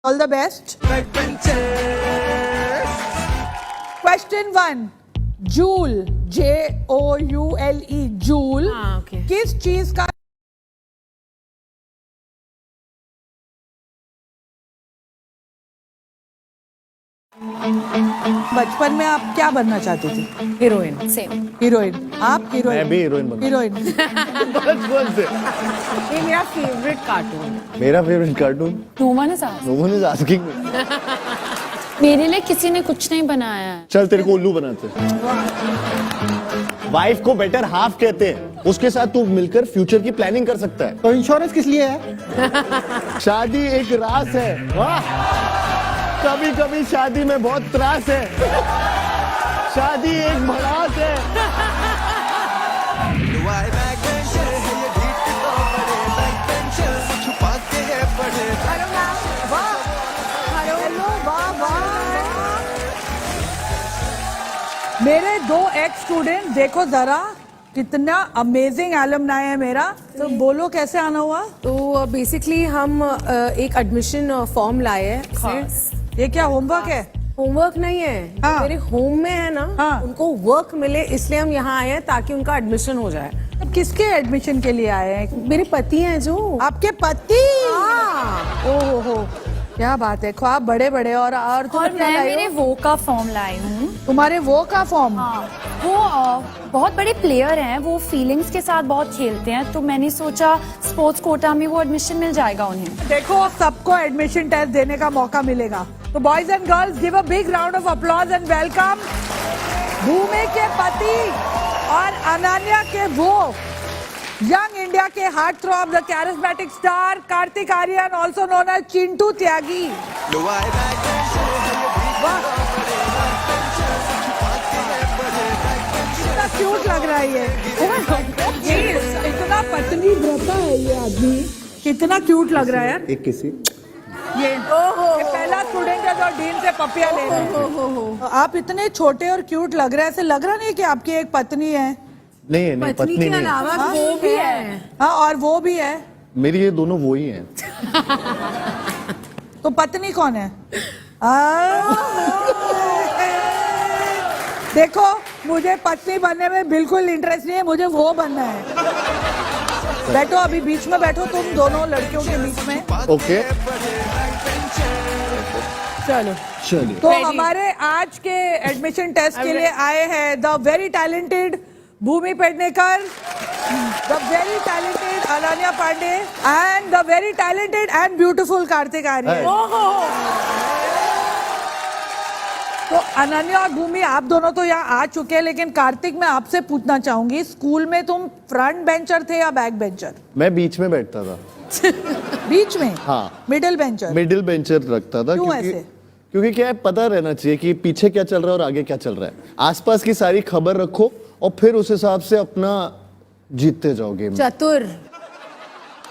All the best. Question 1. Joule, Joule, Joule okay. किस चीज का बचपन में आप क्या बनना चाहती थी? Heroine same. हीरोइन। आप हीरोइन? मैं भी हीरोइन बनना। हीरोइन। बचपन से ये मेरा फेवरेट कार्टून। मेरा favourite cartoon No one is asked. No one is asking. मेरे लिए किसी ने कुछ नहीं बनाया है। चल तेरे को उल्लू बनाते हैं। वाइफ को बेटर हाफ कहते हैं, उसके साथ तू मिलकर फ्यूचर की प्लानिंग कर सकता है। तो इंश्योरेंस किस लिए है? शादी एक रास है। वाह, कभी कभी शादी में बहुत त्रास है। शादी एक भड़ास है। मेरे 2 एक्स स्टूडेंट देखो जरा कितना अमेजिंग एलुमनाई है मेरा। तो बोलो कैसे आना हुआ? तो बेसिकली हम एक एडमिशन फॉर्म लाए हैं। ये क्या होमवर्क है? होमवर्क नहीं है, हाँ। मेरे होम में है ना, हाँ। उनको वर्क मिले इसलिए हम यहाँ आए हैं ताकि उनका एडमिशन हो जाए। अब किसके एडमिशन के लिए आए हैं? मेरे पति हैं जो। आपके पति? हाँ। ओहो हो, क्या बात है। ख्वाब बड़े बड़े। और तुम और क्या मैं लाई मेरे हो? वो का फॉर्म लाई हूँ। तुम्हारे वो का फॉर्म? हाँ, वो बहुत बड़े प्लेयर हैं, वो फीलिंग्स के साथ बहुत खेलते हैं, तो मैंने सोचा स्पोर्ट्स कोटा में वो एडमिशन मिल जाएगा उन्हें। देखो सबको एडमिशन टेस्ट देने का मौका मिलेगा। तो boys and girls give a big round of applause and welcome Bhumi के पति और अनन्या के वो यंग इंडिया के heartthrob the charismatic star Kartik Aaryan also known as Chintu Tyagi. कितना क्यूट लग रहा है ये इतना पतली व्रता है ये आदमी, कितना क्यूट लग रहा है यार। एक किसी ये पहला स्टूडेंट है जो डीन से पपिया ले रहे हैं। आप इतने छोटे और क्यूट लग रहे हैं, ऐसे लग रहा नहीं कि आपकी एक पत्नी है? नहीं नहीं, पत्नी पत्नी के नहीं है। अलावा वो भी है। हाँ, और वो भी है। मेरी ये दोनों वो ही हैं। तो पत्नी कौन है? देखो मुझे पत्नी बनने में बिल्कुल इंटरेस्ट नहीं है, मुझे वो बनना है। बैठो अभी बीच में बैठो, तुम दोनों लड़कियों के बीच में। ओके चलो चलिए। तो हमारे आज के एडमिशन टेस्ट के लिए आए हैं the very talented Bhumi Pednekar, the very talented Ananya Pandey and the very talented and beautiful Kartik Aaryan. तो अनन्या और भूमि आप दोनों तो यहाँ आ चुके हैं, लेकिन कार्तिक मैं आपसे पूछना चाहूंगी, स्कूल में तुम फ्रंट बेंचर थे या बैक बेंचर? मैं बीच में बैठता था। बीच में? हाँ। Middle bencher? मिडिल बेंचर रखता था। क्यों ऐसे? क्योंकि क्या है, पता रहना चाहिए कि पीछे क्या चल रहा है और आगे क्या चल रहा है। आसपास की सारी खबर रखो और फिर उस हिसाब से अपना जीतते जाओ गेम। चतुर।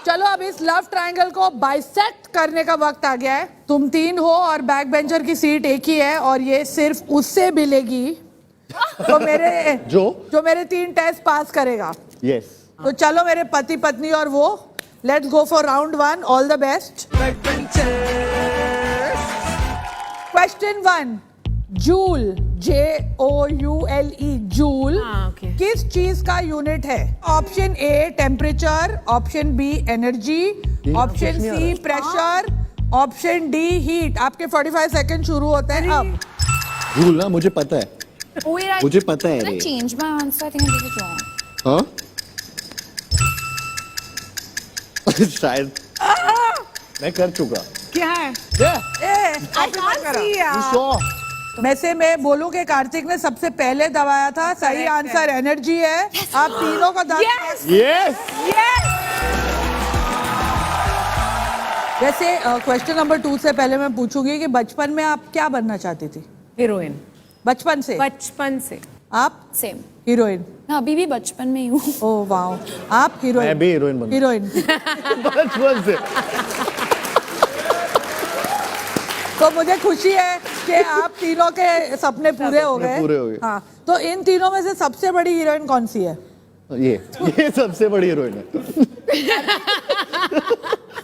चलो अब इस लव ट्रायंगल को बाइसेक्ट करने का वक्त आ गया है। तुम 3 हो और बैक बेंचर की सीट एक ही है और ये सिर्फ उससे मिलेगी तो मेरे जो मेरे 3 टेस्ट पास करेगा। यस। तो चलो मेरे पति पत्नी और वो, let's go for round 1। All the best. Question 1. Joule, Joule, joule okay. किस चीज का यूनिट है? Option A temperature, option B energy, option C pressure, option D heat. आपके 45 सेकंड शुरू होते हैं अब। जूल ना, मुझे पता है। Oh, wait, मुझे पता है I रे। changed my answer. I think I did it wrong. हाँ? शायद मैं कर चुका। क्या है? I can't see यार। वैसे मैं बोलूं कि कार्तिक ने सबसे पहले दबाया था। सही आंसर एनर्जी है। आप तीनों को 10। यस। वैसे क्वेश्चन नंबर 2 से पहले मैं पूछूंगी कि बचपन में आप क्या बनना चाहती थी? हीरोइन। बचपन से? बचपन से। आप? Same. हीरोइन। मैं अभी भी बचपन में ही हूँ। ओह वाओ, आप हीरोइन? मैं भी हीरोइन बनना। हीरोइन। बचपन से। तो मुझे खुशी है कि आप तीनों के सपने पूरे हो गए। पूरे हो गए। हाँ, तो इन तीनों में से सबसे बड़ी हीरोइन कौन सी है? ये सबसे बड़ी हीरोइन है।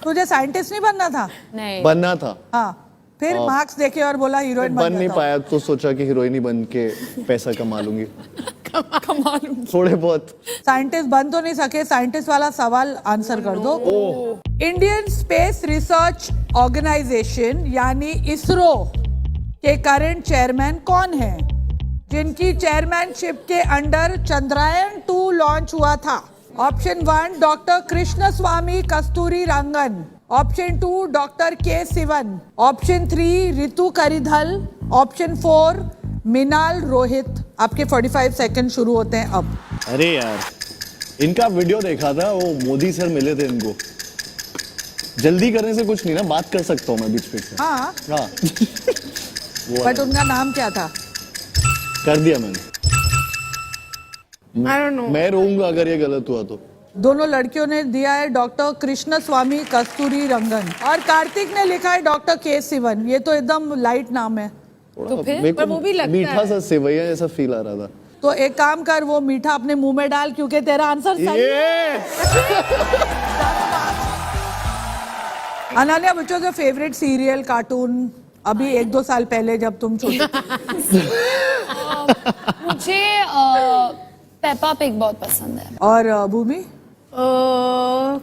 तुझे साइंटिस्ट नहीं बनना था? नहीं बनना था, हाँ, फिर मार्क्स देखे और बोला हीरोइन बन नहीं जाता हूँ। पाया तो सोचा कि हीरोइन ही बन के पैसा कमा लूंगी थोड़े बहुत। साइंटिस्ट बन तो नहीं सके, साइंटिस्ट वाला सवाल आंसर कर दो। इंडियन स्पेस रिसर्च ऑर्गेनाइजेशन यानी इसरो के करंट चेयरमैन कौन है, जिनकी चेयरमैनशिप के अंडर चंद्रयान 2 लॉन्च हुआ था? ऑप्शन 1 डॉक्टर कृष्ण स्वामी कस्तूरी रंगन, ऑप्शन 2 डॉक्टर के सिवन, ऑप्शन 3 रितु करिधल, ऑप्शन 4 मिनाल रोहित। आपके 45 सेकंड शुरू होते हैं अब। अरे यार, इनका वीडियो देखा था, वो मोदी सर मिले थे इनको। जल्दी करने से कुछ नहीं ना, बात कर सकता हूँ मैं बीच बीच में। हाँ, हाँ बट उनका नाम क्या था? कर दिया मैंने। I don't know. मैं रोऊंगा अगर ये गलत हुआ तो। दोनों लड़कियों ने दिया है डॉक्टर कृष्ण स्वामी कस्तूरी रंगन और कार्तिक ने लिखा है डॉक्टर के सिवन। ये तो एकदम लाइट नाम है। तो फिर? पर वो भी लगता मीठा है। सा सेवैया जैसा फील आ रहा था। तो एक काम कर, वो मीठा अपने मुंह में डाल, क्योंकि तेरा आंसर सही है। ये Ananya, which was your favorite serial cartoon अभी 1-2 साल पहले जब तुम छोटी थी? मुझे पेपा पिग बहुत पसंद है। और भूमि?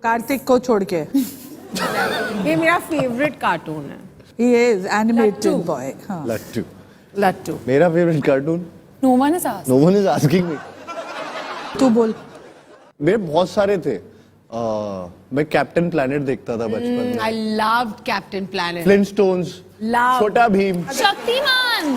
कार्तिक को छोड़ के। ये मेरा फेवरेट कार्टून है, He is animated लट्टू। boy। हाँ। लट्टू लट्टू। मेरा favourite cartoon. No one is asked. No one is asking me. तू बोल। मेरे बहुत सारे थे। मैं कैप्टन प्लैनेट देखता था बचपन में। I loved Captain Planet. फ्लिंटस्टोन्स, Love. छोटा भीम, शक्तिमान।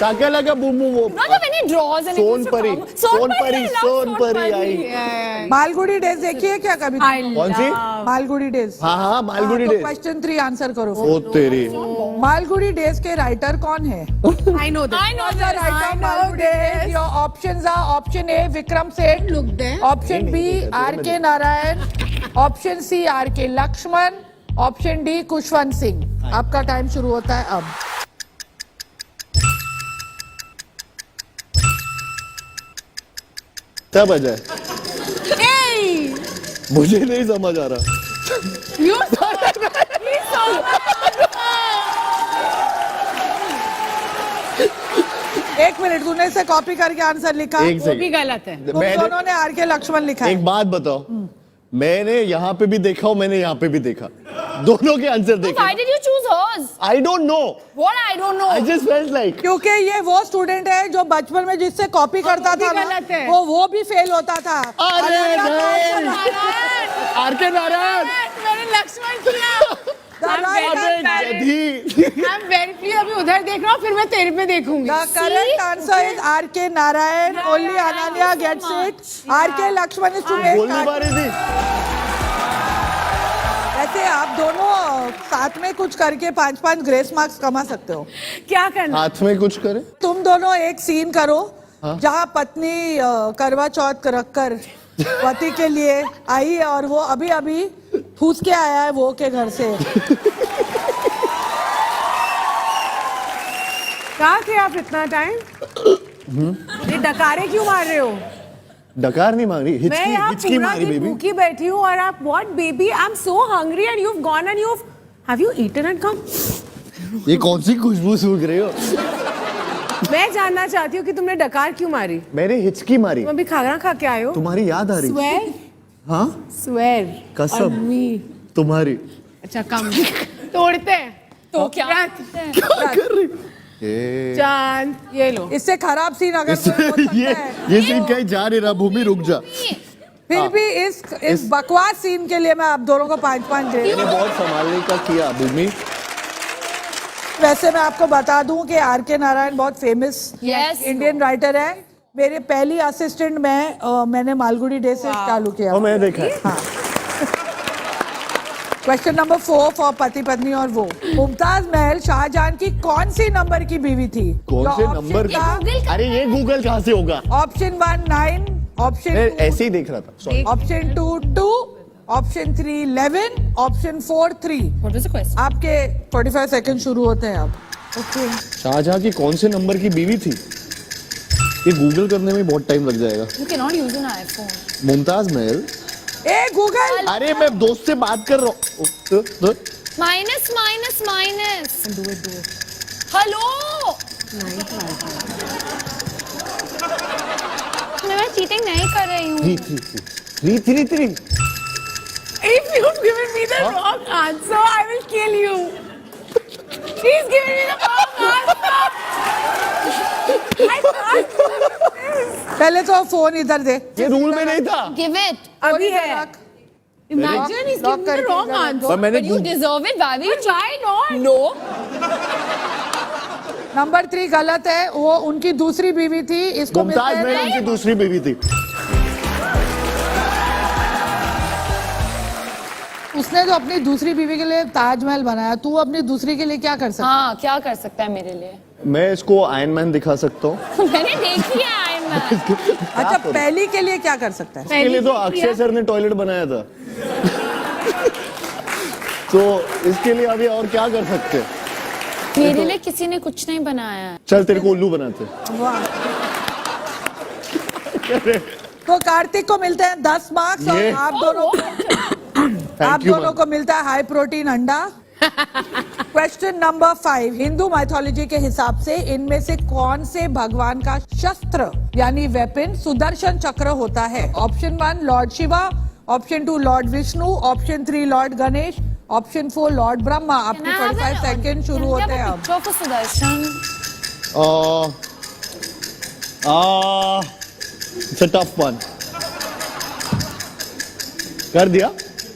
ताके लगा बूमू, वो Not of any draws and Sonpari, Sonpari, Sonpari आई। मालगुडी डेज देखी है क्या कभी? कौन सी? मालगुडी डेज। हाँ हाँ, मालगुडी डेज। क्वेश्चन 3 आंसर करो। ओ तेरी। मालगुडी डेज के राइटर कौन है? I know that. I know that. Writer Malgudi days. Your options are option A Vikram Seth, Look there. Option B R K Narayan, option C R K Laxman, option D Khushwant Singh. आपका time शुरू होता है अब। तब आ जाए, Hey! मुझे नहीं समझ आ रहा। You एक मिनट, तूने इसे कॉपी करके आंसर लिखा? एक वो भी सेकंड, गलत है। तुम दोनों ने आर के लक्ष्मण लिखा है। एक बात बताओ, मैंने यहाँ पे भी देखा और मैंने यहाँ पे भी देखा, दोनों के आंसर Why देखे। did you choose hers? I don't know, What? I don't know. I just felt like. क्योंकि ये वो स्टूडेंट है जो बचपन में जिससे कॉपी करता भी था ना, गलत है। वो भी फेल होता था। अरे अनन्या नहीं, आर के नारायण। मैंने लक्ष्मण किया। The right अबे answer- गधी। I'm very clear, अभी उधर देख रहा हूँ, फिर मैं तेरे पे देखूंगी। The correct answer is R K Narayan. Only Ananya gets it. R K Lakshman is to make बोलने पा रही थी। वैसे आप दोनों साथ में कुछ करके 5-5 ग्रेस मार्क्स कमा सकते हो। क्या करना? हाथ में कुछ करे। तुम दोनों एक सीन करो जहाँ पत्नी करवा चौथ रखकर पति के लिए आई है और वो अभी अभी ठूस के आया है वो के घर से। कहाँ थे आप इतना टाइम? ये डकारे क्यों मार रहे हो? डकार नहीं मारी, मैं हिचकी, यहाँ हिचकी पूरा मारी दिन बेबी। भूखी बैठी हूँ और आप what baby I am so hungry and you have gone and you have you eaten and come? ये कौन सी खुशबू सूंघ रहे हो? मैं जानना चाहती हूँ कि तुमने डकार क्यों मारी? मैंने हिचकी मारी। तुम अभी खाना खा के आए हो? तुम्हारी याद आ रही? स्वेर हाँ, स्वेर कसम तुम्हारी। अच्छा कम तोड़ते हैं तो क्या? क्या कर रही? ये चांद ये लो। इससे खराब सीन अगर कोई हो सकता है। ये सीन कहीं जा नहीं रहा, भूमि रुक जा। फिर भी इस बकवास सीन के लिए मैं आप दोनों को 5-5 ग्रेड। मैंने बहुत संभालने का किया भूमि। वैसे मैं आपको बता दूं कि आर के नारायण बहुत फेमस Yes. इंडियन राइटर है। मेरे पहली असिस्टेंट मैंने मालगुडी डे से चालू किया। और मैंने देखा है। क्वेश्चन नंबर 4 फॉर पति पत्नी और वो। मुमताज महल शाहजहां की कौन सी नंबर की बीवी थी? कौन से नंबर का? अरे ये गूगल कहाँ से होगा? ऑप्शन 1 9, ऑप्शन मैं 2 ऐसे ही देख रहा था, sorry। Option 2 2, option 3 11, option 4 3। What was the question? आपके 45 सेकंड शुरू होते हैं अब। ओके। शाहजहां की कौन से नंबर की बीवी थी? ये गूगल करने में बहुत टाइम लग जाएगा। You cannot use an iPhone. Mumtaz Mahal A Google, अरे मैं दोस्त से बात कर रहा हूँ। Minus minus minus. हेलो, मैं चीटिंग नहीं कर रही हूँ। 3 If you've given me the wrong answer, I will kill you. He's giving me the wrong answer. I can't do this. पहले तो फोन इधर दे। ये रूल में नहीं था। Give it. अभी है। Imagine he's Lock giving me the करके wrong इधर answer. पर मैंने You deserve it. Why will you But why not? No. Number 3 गलत है, वो उनकी दूसरी बीवी थी, इसको मुमताज मिलते महल हैं। उनकी दूसरी बीवी थी। उसने तो अपनी दूसरी बीवी के लिए ताजमहल बनाया, तू अपनी दूसरी के लिए क्या कर सकता हाँ, क्या कर सकता है मेरे लिए? मैं इसको आयरन मैन दिखा सकता हूँ। मैंने देखी है Iron Man. है? अच्छा, पहली के लिए क्या कर सकता है? इसके लिए तो अक्षय सर ने टॉयलेट बनाया था। तो इसके लिए अभी और क्या कर सकते हैं? मेरे लिए किसी ने कुछ नहीं बनाया है। चल तेरे को उल्लू बनाते हैं। वाह। तो कार्तिक को मिलते हैं 10 मार्क्स और ये- आप दोनों को मिलता है हाई प्रोटीन अंडा। क्वेश्चन नंबर 5, हिंदू माइथोलॉजी के हिसाब से इनमें से कौन से भगवान का शस्त्र यानी वेपन सुदर्शन चक्र होता है? Option 1 Lord Shiva, option 2 Lord Vishnu, option 3 Lord Ganesh, option 4 Lord Brahma. आपके 45 सेकंड शुरू होते हैं अब। अब Sudarshan. It's a tough one.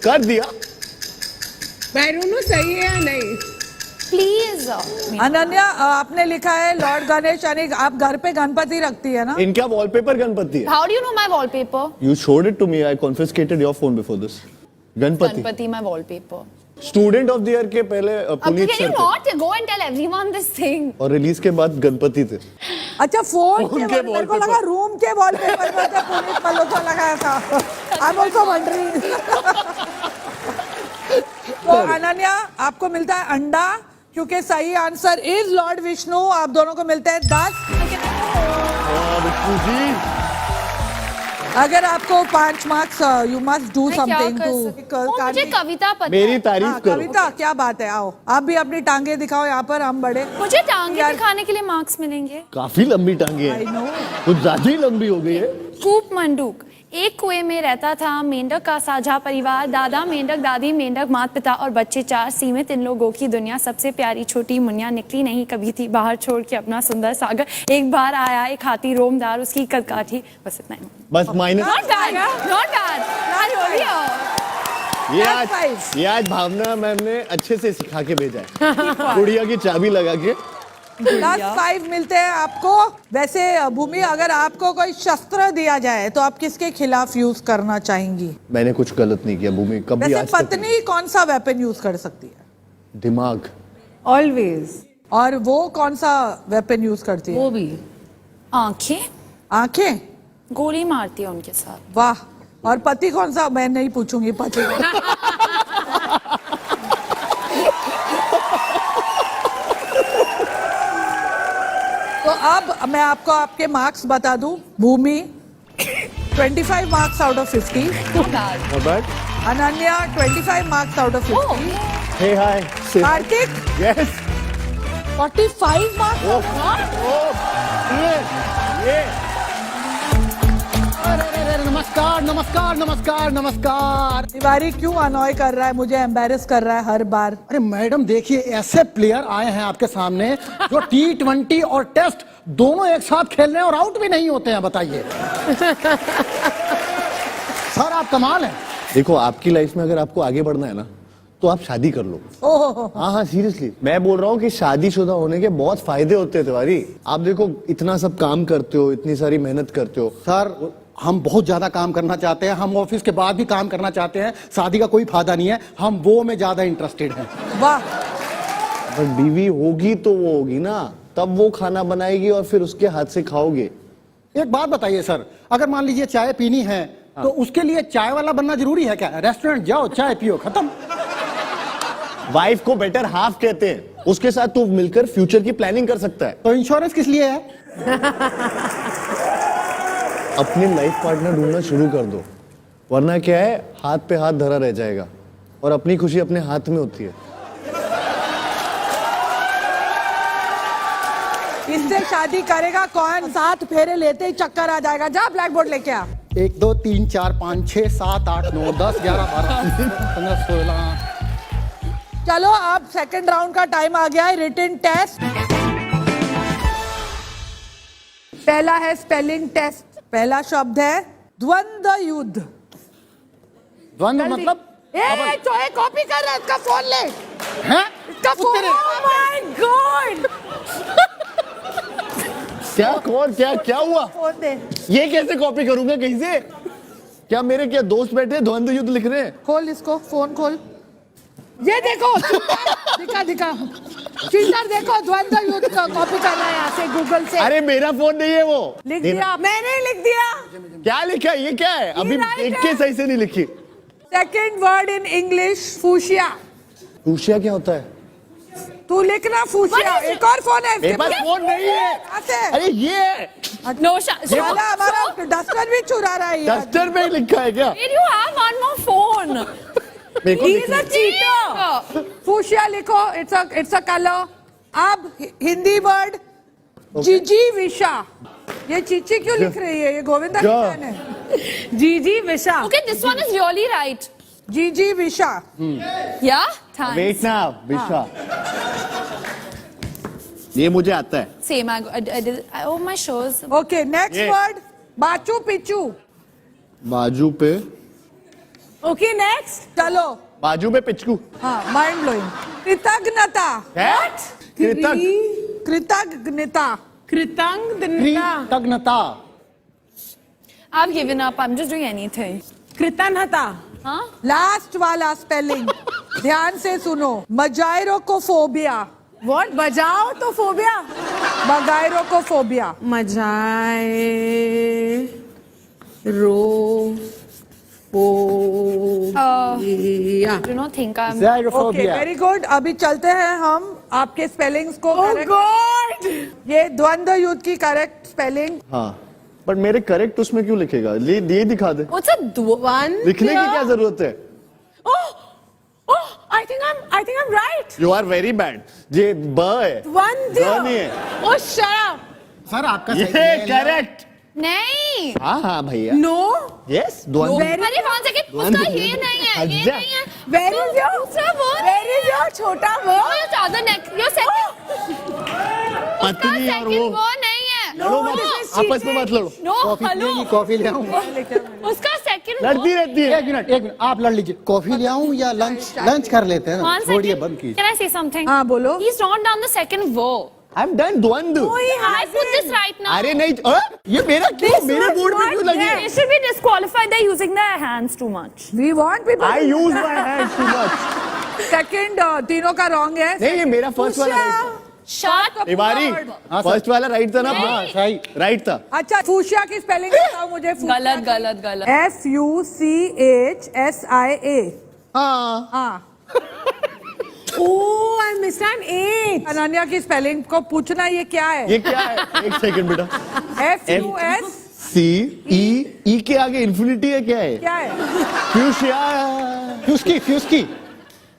कर दिया। मैं दोनों सही है या नहीं? प्लीज। अनन्या, आपने लिखा है लॉर्ड गणेश, यानी आप घर पे गणपति रखती है ना? इनका वॉलपेपर गणपति है। How do you know my wallpaper? You showed it to me. I confiscated your phone before this. Ganpati. Ganpati my wallpaper. Student of the year के पहले पुनीत Can you सर थे not go and tell everyone this thing? और release के बाद गणपति थे। अच्छा, phone phone के के मेरे को wallpaper। लगा रूम के वॉलपेपर में तो पुनीत मल्होत्रा लगाया था। I am also wondering. तो अनन्या, आपको मिलता है अंडा, क्योंकि सही आंसर इज लॉर्ड विष्णु। आप दोनों को मिलते हैं 10। विष्णु जी, अगर आपको 5 मार्क्स, यू मस्ट डू मैं क्या समथिंग कर सकती हूँ? मुझे कविता पता मेरी है। तारीफ करो। कविता, क्या बात है, आओ आप भी अपनी टांगे दिखाओ यहाँ पर, हम बड़े। मुझे टांगे यार- दिखाने के लिए मार्क्स मिलेंगे। काफी लंबी टांगे I know। हैं, कुछ ज्यादा ही लंबी हो गई है। कूप मंडूक। एक कुएं में रहता था मेंढक का साझा परिवार, दादा मेंढक, दादी मेंढक, माता पिता और बच्चे 4। सीमित इन लोगों की दुनिया, सबसे प्यारी छोटी मुनिया निकली नहीं कभी थी बाहर छोड़ के अपना सुंदर सागर। एक बार आया एक हाथी रोमदार, उसकी कद काठी। बस इतना ही। बस minus. Not bad, not bad. ये आज भावना मैम ने अच्छे से सिखा के भेजा है। गुड़िया की चाबी लगा के। 10 मिलते हैं आपको। वैसे भूमि, अगर आपको कोई शस्त्र दिया जाए तो आप किसके खिलाफ यूज करना चाहेंगी? मैंने कुछ गलत नहीं किया भूमि, कभी वैसे आज तक पत्नी कौन सा वेपन यूज कर सकती है? नहीं। दिमाग। Always. और वो कौन सा वेपन यूज करती है? वो भी। आंखें आंखें। गोली मारती है उनके साथ। वाह। और पति कौन सा? मैं नहीं पूछूंगी पति को। तो अब मैं आपको आपके मार्क्स बता दूं। भूमि 25 marks out of 50, Not bad. Ananya 25 marks out of 50, Hey, hi. Kartik Yes. 45 marks. ये नमस्कार। तिवारी क्यों अनॉय कर रहा है, मुझे एम्बेरस कर रहा है हर बार। अरे मैडम देखिए, ऐसे प्लेयर आए हैं आपके सामने जो T20 और टेस्ट दोनों एक साथ खेल रहे हैं और आउट भी नहीं होते हैं, बताइए। सर आप कमाल हैं। देखो, आपकी लाइफ में अगर आपको आगे बढ़ना है ना, तो आप शादी कर लो। ओह, हाँ, सीरियसली मैं बोल रहा हूँ कि शादीशुदा होने के बहुत फायदे होते हैं तिवारी। आप देखो, इतना सब काम करते हो, इतनी सारी मेहनत करते हो। सर हम बहुत ज्यादा काम करना चाहते हैं, हम ऑफिस के बाद भी काम करना चाहते हैं, शादी का कोई फायदा नहीं है, हम वो में ज्यादा इंटरेस्टेड हैं। वाह। पर बीवी होगी तो वो होगी ना, तब वो खाना बनाएगी और फिर उसके हाथ से खाओगे। एक बात बताइए सर, अगर मान लीजिए चाय पीनी है तो उसके लिए चाय वाला बनना जरूरी है क्या? रेस्टोरेंट जाओ, चाय पियो, खत्म। वाइफ को बेटर हाफ कहते हैं, उसके साथ तू मिलकर फ्यूचर की प्लानिंग कर सकता है। तो इंश्योरेंस किस लिए है? अपनी लाइफ पार्टनर ढूंढना शुरू कर दो, वरना क्या है, हाथ पे हाथ धरा रह जाएगा और अपनी खुशी अपने हाथ में होती है। इससे शादी करेगा कौन? 7 फेरे लेते ही चक्कर आ जाएगा। जा ब्लैक बोर्ड लेके आ। 1 2 3 4 5 6 7 8 9 10 11 12 15 16। चलो अब सेकंड राउंड का टाइम आ गया है। रिटन टेस्ट, पहला है स्पेलिंग टेस्ट। पहला शब्द है द्वंद्व युद्ध। द्वंद्व मतलब कॉपी कर रहा है, इसका फोन ले। हैं? इसका फोन। Oh my God! क्या कौन क्या हुआ? फोन दे। ये कैसे कॉपी करूंगा कहीं से? क्या मेरे क्या दोस्त बैठे हैं द्वंद्व युद्ध लिख रहे हैं? खोल इसको, फोन खोल। ये देखो, दिखा चीटर देखो, द्वंद्व युद्ध का कॉपी कर रहा है यहाँ से गूगल से। अरे मेरा फोन नहीं है वो। लिख दिया, मैंने लिख दिया। क्या लिखा है? ये क्या है? अभी right एक के सही से नहीं लिखी। Second word in English, fuchsia. Fuchsia क्या होता है? तू लिखना फूशिया। एक और फोन है मेरे पास फोन नहीं है। कहाँ से? अरे ये No, साला हमारा डस्टर भी चुरा रहा है ये। डस्टर में लिखा है क्या? Did you have one more phone? मेरे को He is लिखना a cheater. फूशिया लिखो, इट्स अ कलर। अब हिंदी वर्ड जीजी विशा। ये चीची क्यों लिख रही है? ये गोविंदा की क्या? बहन है। जीजी विशा। Okay, this one is really right. जीजी विशा। Yeah? Thanks. वेट ना विशा, ये मुझे आता है। Same, I did. Oh, my shows. Okay, next ये। वर्ड बाचू पिचू। बाजू पे, ओके नेक्स्ट। चलो, बाजू पे पिचकू। हाँ, माइंड ब्लोइंग। कृतज्ञता। कृतज्ञ। कृतज्ञता। कृतज्ञता। I've given up. I'm just doing anything. कृतज्ञता। Huh? लास्ट वाला स्पेलिंग ध्यान से सुनो। मजायरोकोफोबिया। व्हाट? बजाओ तो फोबिया। मगायरोकोफोबिया। मजाए रो phobia. Do not think I'm. Okay, ज़ायरोफोबिया। Very good. अभी चलते हैं हम आपके स्पेलिंग्स को ओह correct- गॉड! ये द्वंद्व युद्ध की करेक्ट स्पेलिंग। हाँ, बट मेरे करेक्ट उसमें क्यों लिखेगा? ये दिखा दे। What's a One. लिखने की क्या जरूरत है? Oh, I think I'm right. You are very bad. ये ब है, One. द नहीं है। Oh, shut up. सर आपका ये सही है। करेक्ट। नहीं. हाँ हाँ भैया। No. यस, द्वंद्व। अरे one second. उसका ये नहीं है. ये अच्छा। नहीं है. Where is your? दूसरा वो Where is your छोटा वो? Your other neck. Your second. पत्नी और वो। वो नहीं है. लड़ो मत, आपस में मत लड़ो। No. Coffee Hello. पिएंगी? कॉफी ले आऊं? उसका second. लड़ती रहती है। 1 मिनट आप लड़ लीजिए। कॉफी ले आऊं या लंच कर लेते हैं ना? One छोड़िए, second. बंद कीजिए। Can I say something? हाँ, बोलो। He's not done the second wo. I am done द्वंद्व। I put this right now. अरे नहीं, ये मेरा क्यों? मेरे बोर्ड पे क्यों लगी? They should be disqualified. They're using their hands too much. We want people. I use my hands too much. Second तीनों का रॉन्ग है। नहीं, ये मेरा फर्स्ट वाला राइट Shut था। तिवारी, हाँ, सर। फर्स्ट वाला राइट था ना? नहीं। हाँ, सही। राइट था। अच्छा, फूशिया की स्पेलिंग बताओ मुझे। गलत. FUCHSIA। हाँ, हाँ, Oh, I missed an H. Ananya की स्पेलिंग को पूछना ये क्या है? ये क्या है? एक सेकंड बेटा। FUS सी ई के आगे इन्फिनिटी है, क्या है? क्या है? फ्यूशिया। फ्यूस्की।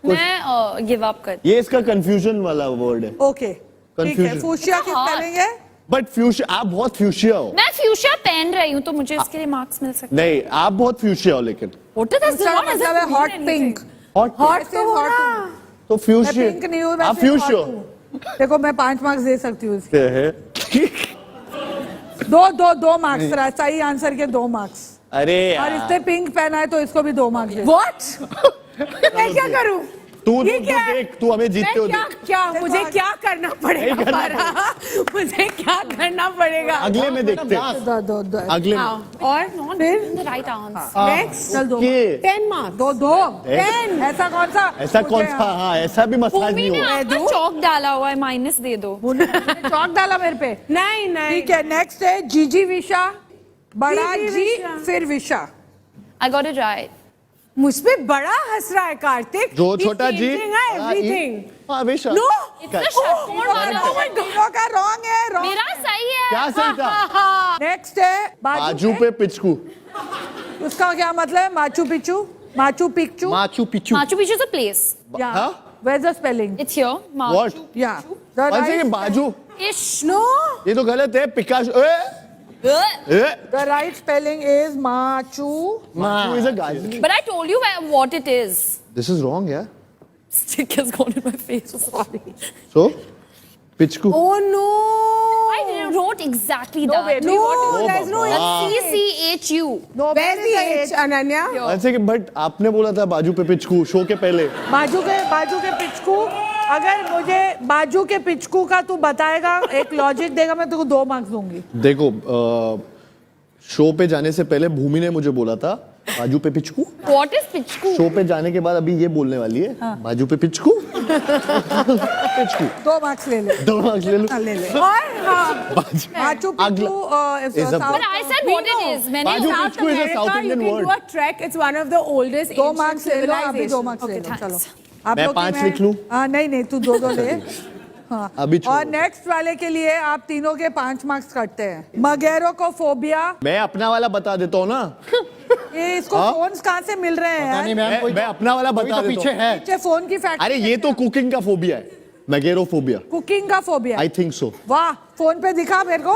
मैं गिव अप कर. ये इसका कंफ्यूजन वाला वर्ड है। ओके, ठीक है। Confusion. फूशिया की हाँ। स्पेलिंग है बट फ्यूशिया, आप बहुत फ्यूशिया हो। मैं फ्यूशिया पहन रही हूँ तो मुझे इसके लिए मार्क्स मिल सकते नहीं, आप बहुत फ्यूशिया हो लेकिन। What is this? दूसरा What does मतलब that है mean hot anything? Pink. Hot hot तो हॉट हूँ। तो मैं फ्यूशिया। पिंक नहीं हूँ, आप मैं फ्यूशिया हॉट हूँ। देखो, मैं 5 मार्क्स दे सकती हूँ इसके। है। दो मार्क्स रहा। सही आंसर के 2 मार्क्स। अरे और यार। इसने पिंक पहना है तो इसको भी 2 मार्क्स दे। What? मैं क्या करूं? तू ये क्या है? देख, तू हमें जीतते हो मैं देख। क्या मुझे क्या करना पड़ेगा? नहीं करना पारा? मुझे क्या करना पड़ेगा? अगले में देखते हैं। दो अगले में। और फिर The right answer. नेक्स्ट चल 2 के 10 मार्क्स। दो। 10? ऐसा कौन सा? ऐसा कौन मुझे- सा? हाँ, ऐसा भी मसाज भूमि नहीं ने हुआ। आपका चौक डाला हुआ है. माइनस दे दो. चौक डाला मेरे पे। नहीं नहीं ठीक है, नेक्स्ट है जीजी विशा। बड़ा जीजी जी विशा। फिर विशा। I got it right. मुझ पे बड़ा हंस रहा है कार्तिक। जो छोटा जी। एवरीथिंग। हाँ, हमेशा। नो It's the षटकोण वाला. तीनों का रॉन्ग है। मेरा सही है. क्या सही था? नेक्स्ट है बाजू पे पिचकू। उसका क्या मतलब है? Machu Picchu, Machu Picchu, Machu Picchu Machu Picchu is a place. या हाँ? where's the spelling? It's here. Machu What? या the कौन से ये right, बाजू? Ish. No. ये तो गलत है, पिकाशो। the right spelling is Machu. Who is a guy? But I told you what it is. This is wrong, yeah. Stick has gone in my face. Sorry. So, पिचकू। Oh no. I wrote exactly No, that. baby, No, what is there's no CCHU. No, Where's the H, Ananya? ऐसे कि but आपने बोला था बाजू पे पिचकू show के पहले। बाजू के पिचकू। अगर मुझे बाजू के पिचकू का तू बताएगा, एक लॉजिक देगा, मैं तुझको 2 मार्क्स दूंगी। देखो शो पे जाने से पहले भूमि ने मुझे बोला था बाजू पे पिचकू। What is Pichku? शो पे जाने के बाद अभी ये बोलने वाली है बाजू पे पिचकू। पिचकू 2 मार्क्स ले ले। 2 मार्क्स ले लो। हाँ, ले ले। और हाँ, Machu Picchu is a- But I said what it is. मैंने बाजू South पिचकू is a America, South you Indian can word. do a trek. It's one of the oldest 2 ancient marks ले लो, अभी 2 civilizations. मार्क्स ले Okay, लो। चलो thanks. आप मैं लोग की 5 लिख लूं? हाँ नहीं तू 2 ले। हाँ अभी छोड़ो। और नेक्स्ट वाले के लिए आप तीनों के 5 मार्क्स कटते हैं। मगेरो को फोबिया, मैं अपना वाला बता देता हूँ ना। ये इसको फोन्स कहाँ से मिल रहे हैं पता नहीं यार? मैम, कोई मैं अपना वाला कोई बता तो देता पीछे हूँ। है। पीछे फोन की फैक्ट्री। अरे ये तो कुकिंग का फोबिया है, मैगेरोफोबिया। कुकिंग का फोबिया। I think so. वाह, फोन पे दिखा मेरे को।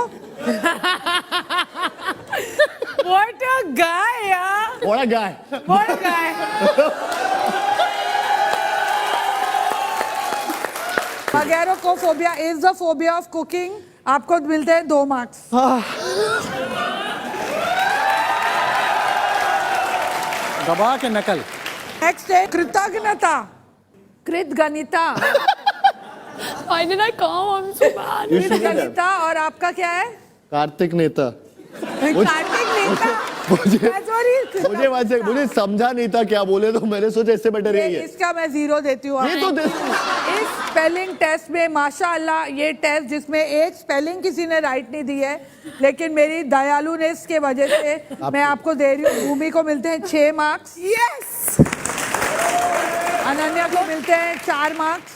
What a guy, yeah. What a guy. What a guy. Mageirocophobia is the phobia of cooking. आपको मिलते हैं 2 मार्क्स। दबा के नकल। नेक्स्ट है कृतज्ञता, कृतज्ञता, Why did I come? I'm so bad. You should have. कृतज्ञता। और आपका क्या है? कार्तिक नेता। Kartik Mehta. That's what he. मुझे समझा नहीं था क्या बोले, तो मैंने सोचा इससे बेटर यही है। इसका मैं 0 देती हूँ। ये तो इस स्पेलिंग टेस्ट में माशाअल्लाह, ये टेस्ट जिसमें एक स्पेलिंग किसी ने राइट नहीं दी है, लेकिन मेरी दयालुनेस के वजह से मैं आपको दे रही हूँ। भूमि को मिलते हैं 6 मार्क्स, Yes. अनन्या को मिलते हैं 4 मार्क्स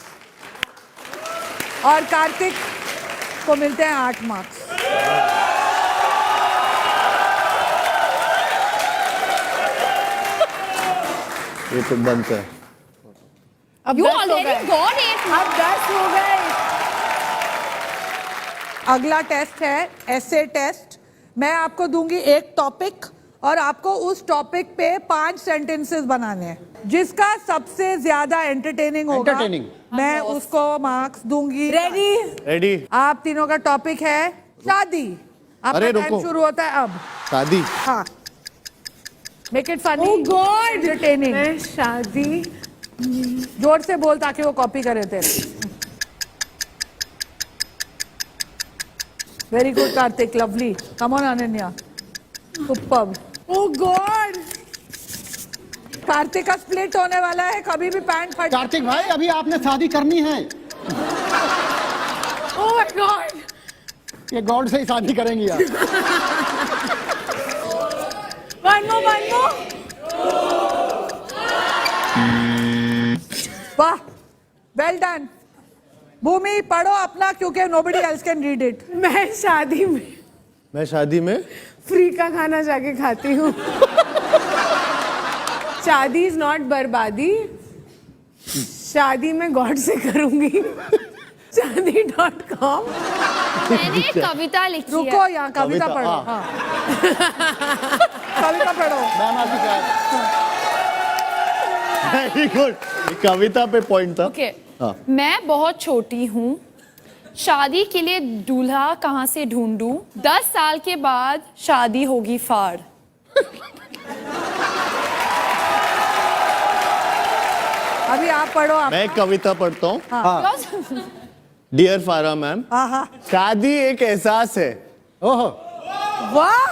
और कार्तिक को मिलते हैं 8 मार्क्स। ये तो बनता है। अब You 10 हो already गए। got it. अब 10 हो गए। अगला टेस्ट है ऐसे टेस्ट। मैं आपको दूंगी एक टॉपिक और आपको उस टॉपिक पे 5 सेंटेंसेस बनाने हैं। जिसका सबसे ज्यादा एंटरटेनिंग होगा, Entertaining. मैं उसको मार्क्स दूंगी। Ready? रेडी? आप तीनों का टॉपिक है शादी। आपका अरे टाइम रुको। शुरू होता है अब। शादी। हाँ, make it funny, Oh God. Entertaining. मैं शादी। जोर से बोल ताकि वो कॉपी करे तेरे। Very good Kartik, lovely. Come on Ananya, superb. Oh God. Kartik का स्प्लिट होने वाला है, कभी भी पैंट फट। कार्तिक भाई, अभी आपने शादी करनी है। Oh my God. ये गॉड से ही शादी करेंगी आप। One more, one more. वाह, वेल डन। भूमि पढ़ो अपना, क्योंकि nobody else can read it. मैं शादी में मैं शादी में फ्री का खाना जाके खाती हूँ। शादी इज नॉट बर्बादी। शादी मैं गॉड से करूंगी। शादी.com। मैंने एक कविता लिखी रुको, है। यहाँ कविता कविता, पढ़ो। हाँ। हाँ। कविता पढ़ो। मैम आपकी क्या है? Very good. कविता पे पॉइंट था। Okay. हाँ। मैं बहुत छोटी हूँ, शादी के लिए दूल्हा कहाँ से ढूंढूं? 10 साल के बाद शादी होगी फाड़। अभी आप पढ़ो। आप मैं कविता पढ़ता हूँ। Because- डियर फारा मैम, हाँ हाँ। शादी एक एहसास है। ओहो, वाह,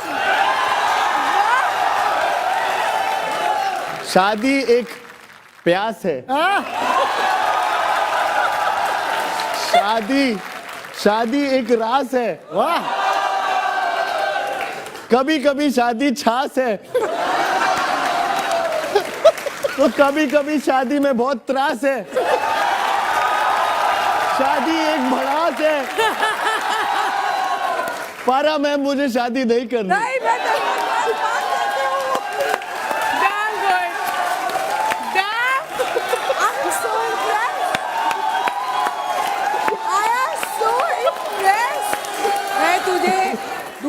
शादी एक प्यास है। शादी एक रास है। वाह, कभी कभी शादी छास है। तो कभी कभी शादी में बहुत त्रास है। शादी एक भड़ास है। पारा मैम, मुझे शादी नहीं करनी। नहीं, मैं तो 10 मार्क्स देती हूँ।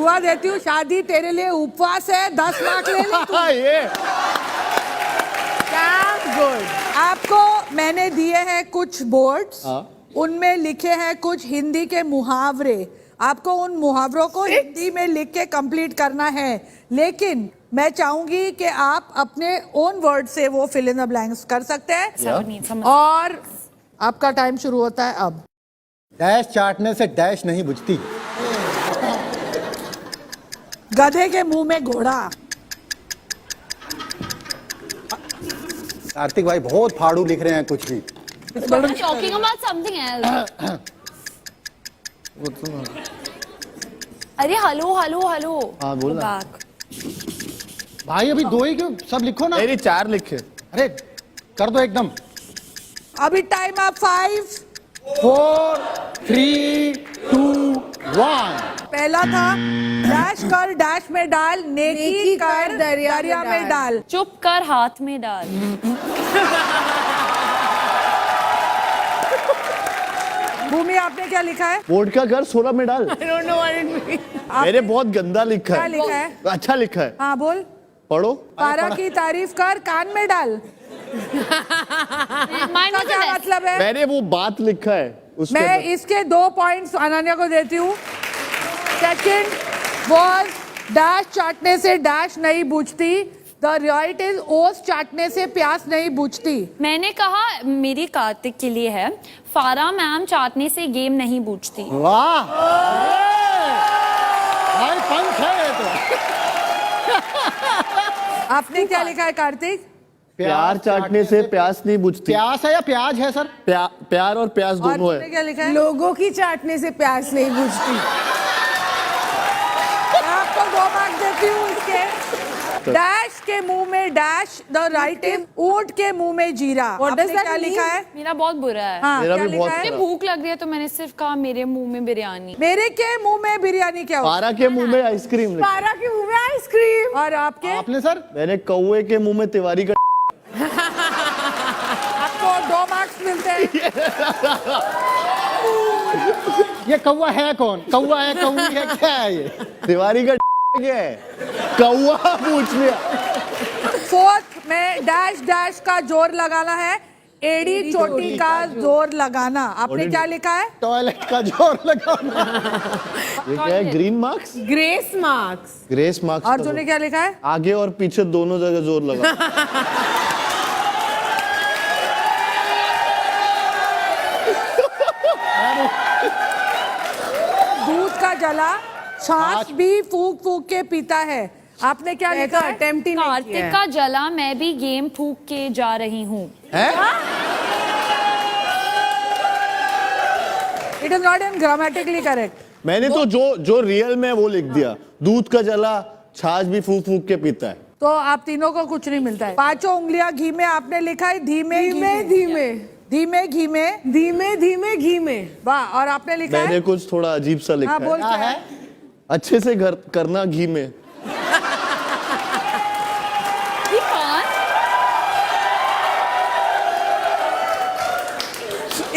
दुआ देती हूँ, शादी तेरे लिए उपवास है, 10 मार्क ले ले तू। ये गुड। आपको मैंने दिए हैं कुछ बोर्ड्स, उनमें लिखे हैं कुछ हिंदी के मुहावरे। आपको उन मुहावरों को हिंदी में लिख के कंप्लीट करना है, लेकिन मैं चाहूंगी कि आप अपने ओन वर्ड से वो फिल इन द ब्लैंक्स कर सकते हैं। और आपका टाइम शुरू होता है अब। डैश चाटने से डैश नहीं बुझती। गधे के मुंह में घोड़ा। कार्तिक भाई बहुत फाड़ू लिख रहे हैं कुछ भी। Talking about something else. अरे हेलो हेलो हेलो। हाँ, बोल ना। भाई अभी 2 ही क्यों, सब लिखो ना। मेरी 4 लिखे। अरे कर दो एकदम। अभी टाइम आप 5 4 3 2 1। पहला था डैश कर डैश में डाल, नेकी कर दरिया में डाल। चुप कर हाथ में डाल। भूमि आपने क्या लिखा है? बोर्ड का घर 16 में डाल। I don't know what it means. मैंने बहुत गंदा लिखा क्या है। लिखा है? अच्छा लिखा है। हाँ बोल। पढ़ो। पारा की तारीफ कर कान में डाल। माइंड इसका क्या मतलब है? मैंने वो बात लिखा है उसके मैं बाद। इसके 2 पॉइंट्स अनन्या को देती हूँ। सेकंड वॉज डैश चाटने से डैश नहीं बुझती, द राइट इज ओस चाटने से प्यास नहीं बुझती। मैंने कहा मेरी कार्तिक के लिए है, फारा मैम चाटने से गेम नहीं बूझती। वाह भाई पंच है ये तो। आपने क्या लिखा है कार्तिक? प्यार चाटने से प्यास नहीं बुझती। प्यास है या प्याज है सर? प्यार और प्यास और दोनों तुमने है। क्या लिखा है? लोगों की चाटने से प्यास नहीं बुझती। मैं आपको 2 मार्क्स देती हूँ इसके। डैश के मुंह में डैश, द राइट इज ऊंट के मुंह में जीरा। What does आपने that क्या mean? लिखा है? मेरा बहुत बुरा है। हाँ, मेरा क्या भी बहुत लिखा है? बुरा। भूख लग रही है तो मैंने सिर्फ कहा मेरे मुंह में बिरयानी। मेरे के मुंह में बिरयानी क्या हो? पारा के मुंह में आइसक्रीम लिखा। पारा के मुंह में आइसक्रीम। और आपके? आपने सर? मैंने कौवे के मुंह में तिवारी का। आपको 2 मार्क्स मिलते हैं। ये कौवा है कौन? कौवा है, कौवी है, क्या है ये? तिवारी का क्या है? कौवा पूछ लिया। 4th में डैश डैश का जोर लगाना है, एड़ी चोटी का जोर लगाना। आपने क्या लिखा है? टॉयलेट का जोर लगाना। ये क्या है? Green marks, grace marks. Grace marks. और तूने क्या लिखा है? आगे और पीछे दोनों जगह जोर लगा। दूध का जला छाछ भी फूक फूक के पीता है। आपने क्या लिखा है? अटेम्प्ट ही नहीं कार्तिक किया है। का जला मैं भी गेम फूक के जा रही हूँ। It is not in grammatically correct. मैंने तो जो रियल में वो लिख दिया। दूध का जला छाछ भी फूक फूक के पीता है। तो आप तीनों को कुछ नहीं मिलता है। 5 उंगलियां घी में आपने लिखा है धीमे धीमे धीमे धीमे घी में। धीमे धीमे घी में। वाह। और आपने लिखा मैंने है? कुछ थोड़ा अजीब सा लिखा हाँ बोल है। क्या है? अच्छे से घर करना घी में। ये कौन?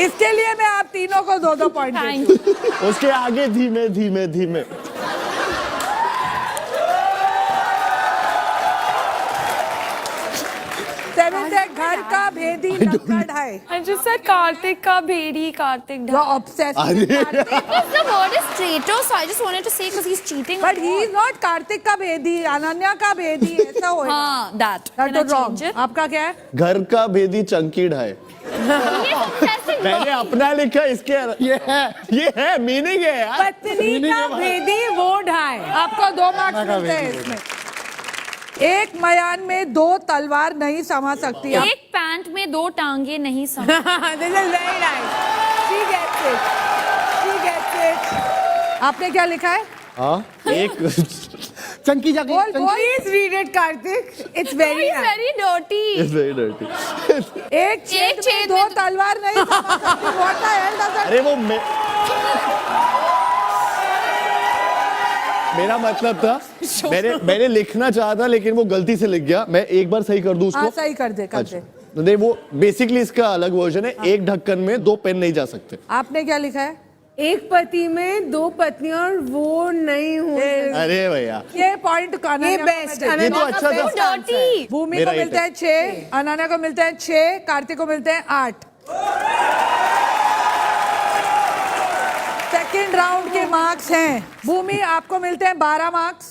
इसके लिए मैं आप तीनों को 2-2 पॉइंट देती हूँ। Thank you. उसके आगे धीमे धीमे धीमे। सेवेंथ है घर का भेदी नक्कड़ है। I just said कार्तिक का भेड़ी Kartik You're obsessed with Kartik. Because the word is traitor, so I just wanted to say because he's cheating. But he is not Kartik का भेदी, अनन्या का भेदी, ऐसा होएगा। हाँ, that. That Can I was wrong. change it? आपका क्या है? घर का भेदी चंकी ढाए। ये successive मैंने verb. अपना लिखा इसके। ये है मीनिंग है यार। पत्नी का भेदी वो ढाए। आपको 2 मार्क्स मिलते हैं इसमें। एक मयान में 2 तलवार नहीं समा सकती। एक पैंट में 2 टांगे नहीं सम। This is very nice. She gets it. She gets it. आपने क्या लिखा है? हाँ एक चंकी जाके बोल बोल। Please read it, Karthik. It's very He's nice. very dirty. It's very dirty। एक छेद छेद में में 2 तलवार नहीं समा सकती। What the hell does that? अरे वो मेरा मतलब था, मैंने लिखना चाहा था लेकिन वो गलती से लिख गया। मैं एक बार सही कर दूं उसको। हाँ सही कर दे कर दे। नहीं वो बेसिकली इसका अलग वर्जन है। एक ढक्कन में 2 पेन नहीं जा सकते। आपने क्या लिखा है? एक पति में दो पत्नियां और वो नहीं हो अरे भैया ये पॉइंट ये बेस्ट ये तो अच्छा था Dirty. भूमि मेरा को ये मिलता है 6, अनन्या को मिलता है 6, कार्तिक को मिलते हैं 8। सेकेंड राउंड के मार्क्स हैं, भूमि आपको मिलते हैं 12 मार्क्स,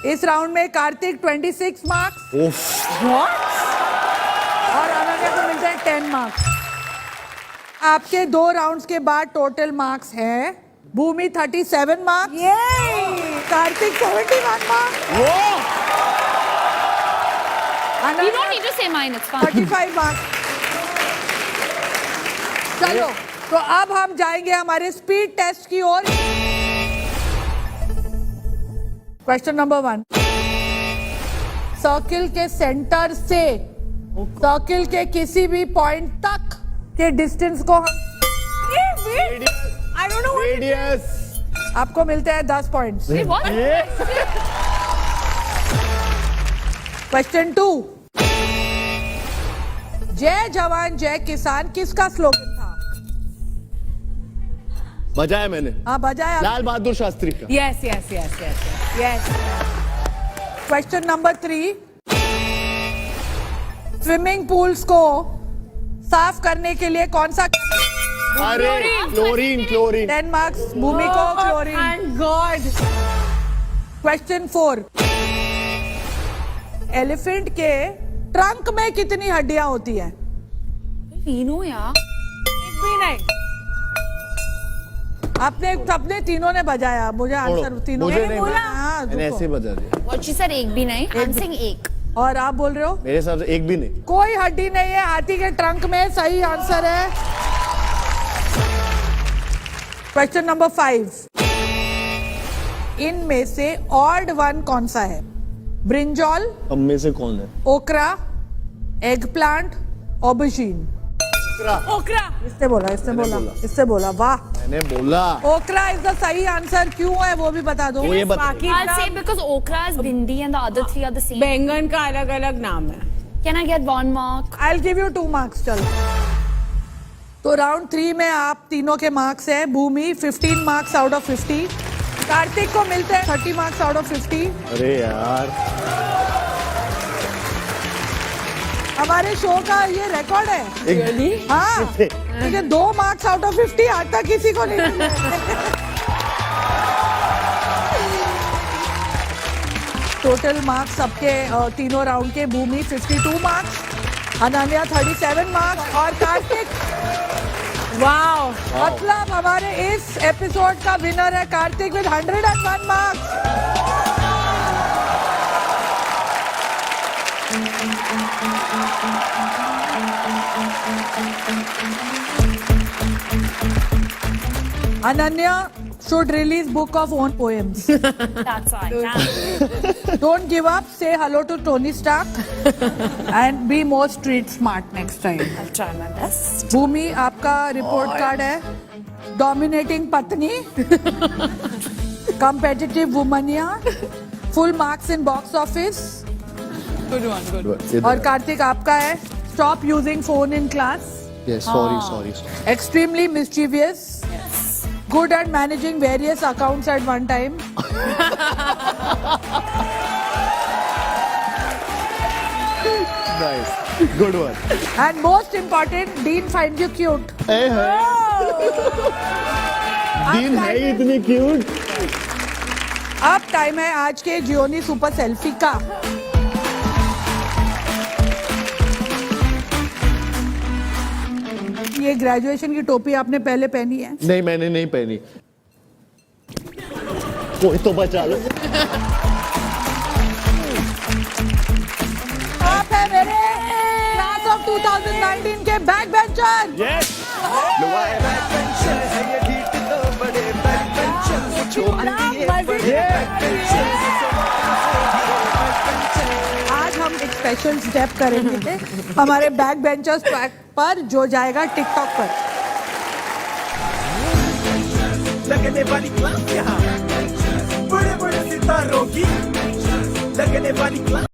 इस राउंड में कार्तिक 26 मार्क्स उफ, और अनन्या को मिलते हैं 10 मार्क्स। आपके 2 राउंड्स के बाद टोटल मार्क्स हैं, भूमि 37 marks, Kartik 71 marks, You don't need to say mine, it's fine. 35 marks. चलो तो अब हम जाएंगे हमारे स्पीड टेस्ट की ओर। क्वेश्चन नंबर 1, सर्किल के सेंटर से सर्किल के किसी भी पॉइंट तक के डिस्टेंस को हम I don't know what radius. आपको मिलते हैं 10 पॉइंट्स। Wait, what? क्वेश्चन 2, जय जवान जय किसान किसका स्लोगन था? बजाया मैंने, हाँ बजाया। लाल बहादुर शास्त्री का। yes. Question number 3, swimming pools को साफ करने के लिए कौन सा? अरे क्लोरीन 10 मार्क्स भूमि को chlorine. Thank God. Question 4, elephant के ट्रंक में कितनी हड्डियां होती हैं? तीनों यार। एक भी नहीं। आपने सबने तीनों ने बजाया, मुझे आंसर तीनों मुझे ने नहीं बोला। पता। हाँ, मैंने रुको। ऐसे ही बजा दिया, What she said एक भी नहीं, I'm saying एक। और आप बोल रहे हो मेरे हिसाब से एक भी नहीं। कोई हड्डी नहीं है हाथी के ट्रंक में, सही आंसर है। क्वेश्चन नंबर 5, इनमें से ऑड वन कौन सा है? ब्रिंजॉल, अब में से कौन है? ओकरा, एग प्लांट, ऑबजीन। ओकरा। इससे बोला वाह। मैंने बोला ओकरा इज द सही आंसर, क्यों है वो भी बता दो। ये बता। बाकी I'll say because okra is bindi and the other 3 are the same. बैंगन का अलग अलग नाम है। Can I get 1 mark? I will give you 2 marks. चलो तो राउंड 3 में आप तीनों के मार्क्स हैं, भूमि 15 मार्क्स आउट ऑफ 50, कार्तिक को मिलते हैं 30 मार्क्स आउट ऑफ 50। अरे यार, हमारे शो का ये रिकॉर्ड है। हाँ, क्योंकि 2 मार्क्स आउट ऑफ 50 आज तक किसी को नहीं मिले। टोटल मार्क्स सबके तीनों राउंड के, भूमि 52 मार्क्स, अनन्या 37 मार्क्स और कार्तिक। वाओ। मतलब हमारे इस एपिसोड का विनर है Kartik with 101 marks. Ananya should release book of own poems. That's all. Yeah. Don't give up. Say hello to Tony Stark and be more street smart next time. I'll try my best. Bhumi आपका report card है, dominating पत्नी, competitive वुमनिया, full marks in box office, और कार्तिक आपका है stop using phone in class, sorry extremely mischievous, good at managing various accounts at one time. Nice, good one. And most important, Dean finds you cute. Dean है ही इतनी cute. अब time है आज के Gionee super selfie का। ये graduation की टोपी आपने पहले पहनी है? नहीं, मैंने नहीं पहनी। कोई तो बचा लो। आप है मेरे क्लास ऑफ 2019 के बैक बेंचर। यस, आज हम एक स्पेशल स्टेप करेंगे हमारे बैक बेंचर्स पर, जो जाएगा टिकटॉक पर। लगने वाली क्लास यहाँ बड़े बड़े सितारों की लगने वाली क्लास।